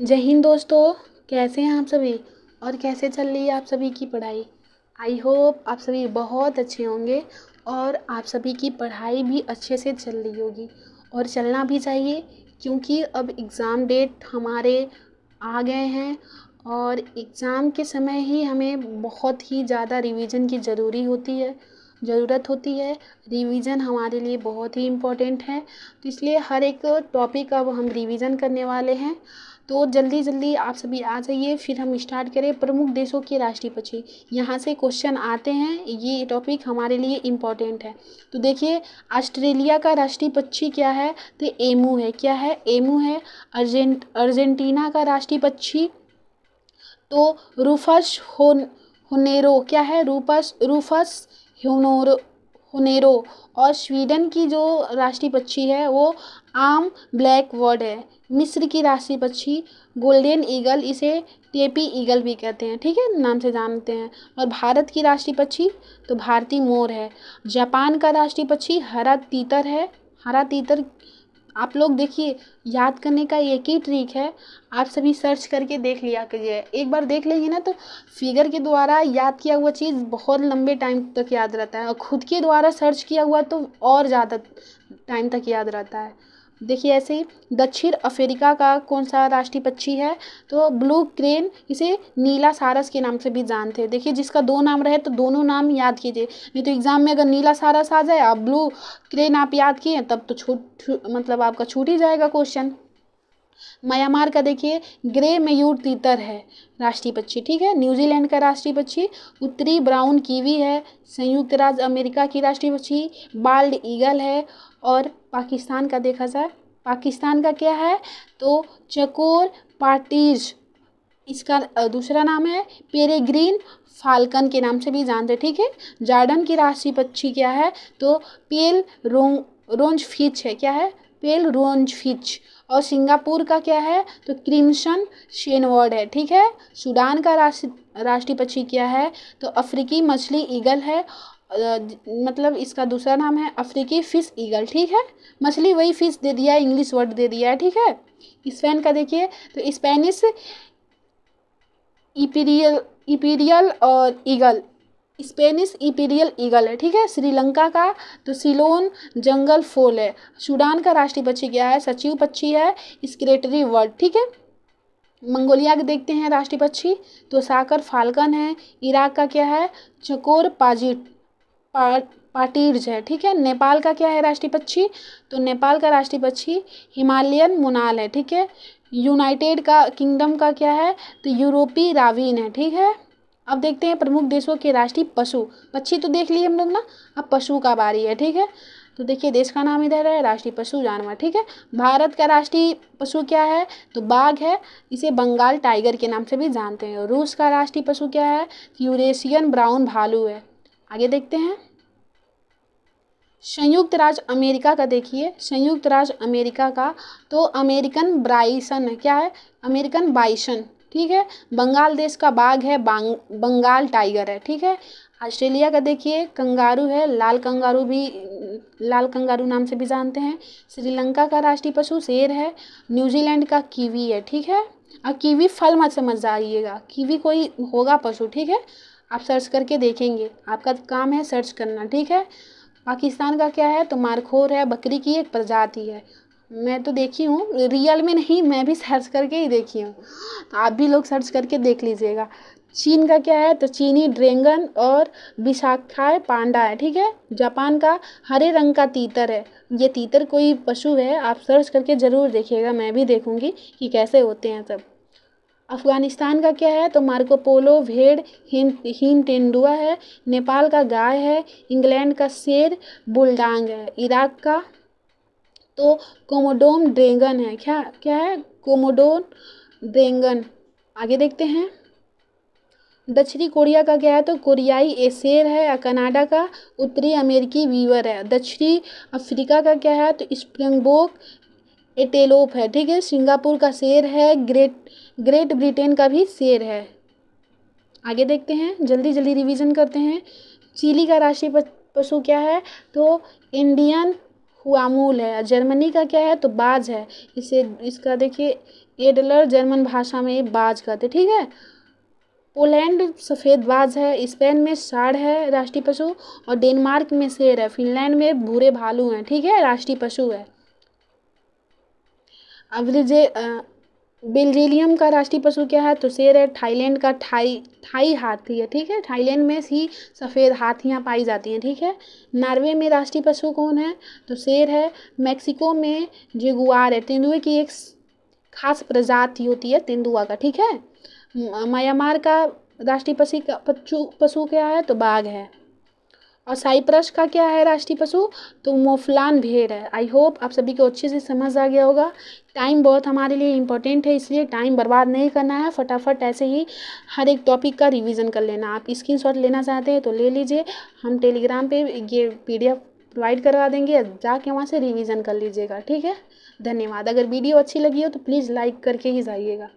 जय हिंद दोस्तों। कैसे हैं आप सभी और कैसे चल रही है आप सभी की पढ़ाई। आई होप आप सभी बहुत अच्छे होंगे और आप सभी की पढ़ाई भी अच्छे से चल रही होगी और चलना भी चाहिए, क्योंकि अब एग्ज़ाम डेट हमारे आ गए हैं और एग्ज़ाम के समय ही हमें बहुत ही ज़्यादा रिवीजन की ज़रूरत होती है। रिवीजन हमारे लिए बहुत ही इम्पोर्टेंट है, तो इसलिए हर एक टॉपिक अब हम रिवीजन करने वाले हैं। तो जल्दी जल्दी आप सभी आ जाइए, फिर हम स्टार्ट करें। प्रमुख देशों के राष्ट्रीय पक्षी, यहाँ से क्वेश्चन आते हैं, ये टॉपिक हमारे लिए इम्पोर्टेंट है। तो देखिए, ऑस्ट्रेलिया का राष्ट्रीय पक्षी क्या है? तो एमू है। क्या है? एमू है। अर्जेंटीना का राष्ट्रीय पक्षी तो रूफस होनेरो। क्या है? रूफस होनोरो होनेरो। और स्वीडन की जो राष्ट्रीय पक्षी है वो आम ब्लैक बर्ड है। मिस्र की राष्ट्रीय पक्षी गोल्डन ईगल, इसे टेपी ईगल भी कहते हैं, ठीक है, नाम से जानते हैं। और भारत की राष्ट्रीय पक्षी तो भारतीय मोर है। जापान का राष्ट्रीय पक्षी हरा तीतर है। हरा तीतर आप लोग देखिए, याद करने का एक ही ट्रिक है, आप सभी सर्च करके देख लिया कीजिए। एक बार देख लेंगे ना तो फिगर के द्वारा याद किया हुआ चीज़ बहुत लंबे टाइम तक याद रहता है, और खुद के द्वारा सर्च किया हुआ तो और ज़्यादा टाइम तक याद रहता है। देखिए ऐसे ही दक्षिण अफ्रीका का कौन सा राष्ट्रीय पक्षी है? तो ब्लू क्रेन, इसे नीला सारस के नाम से भी जानते हैं। देखिए, जिसका दो नाम रहे तो दोनों नाम याद कीजिए, नहीं तो एग्जाम में अगर नीला सारस आ जाए और ब्लू क्रेन आप याद किए तब तो मतलब आपका छूट ही जाएगा क्वेश्चन। म्यांमार का देखिए ग्रे मयूर तीतर है राष्ट्रीय पक्षी, ठीक है। न्यूजीलैंड का राष्ट्रीय पक्षी उत्तरी ब्राउन कीवी है। संयुक्त राज्य अमेरिका की राष्ट्रीय पक्षी बाल्ड ईगल है। और पाकिस्तान का देखा जाए, पाकिस्तान का क्या है? तो चकोर पार्टीज, इसका दूसरा नाम है पेरेग्रीन फाल्कन के नाम से भी जानते हैं, ठीक है। जॉर्डन की राष्ट्रीय पक्षी क्या है? तो पेल रोंज फिच है। क्या है? पेल रोंज फिच। और सिंगापुर का क्या है? तो क्रिम्सन शेनवर्ड है, ठीक है। सूडान का राष्ट्रीय पक्षी क्या है? तो अफ्रीकी मछली ईगल है। मतलब इसका दूसरा नाम है अफ्रीकी फिश ईगल, ठीक है। मछली वही फिश दे दिया है, इंग्लिश वर्ड दे दिया है, ठीक है। स्पेन का देखिए तो स्पेनिश इपीरियल और ईगल, स्पेनिश इपीरियल ईगल है, ठीक है। श्रीलंका का तो सिलोन जंगल फोल है। सूडान का राष्ट्रीय पक्षी क्या है? सचिव पक्षी है, स्क्रेटरी वर्ड, ठीक है। मंगोलिया के देखते हैं राष्ट्रीय पक्षी तो साकर फाल्कन है। इराक का क्या है? चकोर पाटीर्ज है, ठीक है। नेपाल का क्या है राष्ट्रीय पक्षी? तो नेपाल का राष्ट्रीय पक्षी हिमालयन मोनाल है, ठीक है। यूनाइटेड का किंगडम का क्या है? तो यूरोपीय रावीन है, ठीक है। अब देखते हैं प्रमुख देशों के राष्ट्रीय पशु। पक्षी तो देख लिए हम लोग ना, अब पशु का बारी है, ठीक है। तो देखिए देश का नाम इधर है, राष्ट्रीय पशु जानवर, ठीक है। भारत का राष्ट्रीय पशु क्या है? तो बाघ है, इसे बंगाल टाइगर के नाम से भी जानते हैं। रूस का राष्ट्रीय पशु क्या है? यूरेशियन ब्राउन भालू है। आगे देखते हैं संयुक्त राज्य अमेरिका का। देखिए संयुक्त राज्य अमेरिका का तो अमेरिकन ब्राइसन है। क्या है? अमेरिकन बाइसन, ठीक है। बंगाल देश का बाघ है, बंगाल टाइगर है, ठीक है। ऑस्ट्रेलिया का देखिए कंगारू है, लाल कंगारू नाम से भी जानते हैं। श्रीलंका का राष्ट्रीय पशु शेर है। न्यूजीलैंड का कीवी है, ठीक है। और कीवी फल मत समझ जाइएगा, कीवी कोई होगा पशु, ठीक है। आप सर्च करके देखेंगे, आपका काम है सर्च करना, ठीक है। पाकिस्तान का क्या है? तो मारखोर है, बकरी की एक प्रजाति है। मैं तो देखी हूँ, रियल में नहीं, मैं भी सर्च करके ही देखी हूँ, तो आप भी लोग सर्च करके देख लीजिएगा। चीन का क्या है? तो चीनी ड्रैगन और विशाखाय पांडा है, ठीक है। जापान का हरे रंग का तीतर है। ये तीतर कोई पशु है, आप सर्च करके ज़रूर देखिएगा, मैं भी देखूंगी कि कैसे होते हैं सब। अफ़गानिस्तान का क्या है? तो मार्को पोलो भेड़ हिम तेंदुआ है। नेपाल का गाय है। इंग्लैंड का शेर बुलडांग है। इराक का तो कोमोडोम ड्रैगन है। क्या क्या है? कोमोडोन ड्रैगन। आगे देखते हैं दक्षिणी कोरिया का क्या है? तो कोरियाई शेर है। और कनाडा का उत्तरी अमेरिकी वीवर है। दक्षिणी अफ्रीका का क्या है? तो स्प्रिंगबोक एटेलोप है, ठीक है। सिंगापुर का शेर है। ग्रेट ब्रिटेन का भी शेर है। आगे देखते हैं, जल्दी जल्दी रिवीजन करते हैं। चिली का राष्ट्रीय पशु क्या है? तो इंडियन हुआमूल है। जर्मनी का क्या है तो बाज है, इसे इसका देखिए एडलर जर्मन भाषा में बाज कहते, ठीक है। पोलैंड सफ़ेद बाज है। स्पेन में सांड है राष्ट्रीय पशु, और डेनमार्क में शेर है। फिनलैंड में भूरे भालू हैं, ठीक है, राष्ट्रीय पशु है। बेल्जियम का राष्ट्रीय पशु क्या है तो शेर है। थाईलैंड का थाई हाथी है, ठीक है, थाईलैंड में ही सफ़ेद हाथियाँ पाई जाती हैं, ठीक है। नॉर्वे में राष्ट्रीय पशु कौन है तो शेर है। मैक्सिको में जगुआर है, तेंदुए की एक खास प्रजाति होती है तेंदुआ का, ठीक है। म्यांमार का राष्ट्रीय पशु क्या है तो बाघ है। और साइप्रस का क्या है राष्ट्रीय पशु तो मोफलान भेड़ है। आई होप आप सभी को अच्छे से समझ आ गया होगा। टाइम बहुत हमारे लिए इम्पोर्टेंट है, इसलिए टाइम बर्बाद नहीं करना है, फटाफट ऐसे ही हर एक टॉपिक का रिवीजन कर लेना। आप स्क्रीनशॉट लेना चाहते हैं तो ले लीजिए, हम टेलीग्राम पे ये PDF प्रोवाइड करवा देंगे, जाके वहाँ से रिवीजन कर लीजिएगा, ठीक है। धन्यवाद। अगर वीडियो अच्छी लगी हो तो प्लीज़ लाइक करके ही जाइएगा।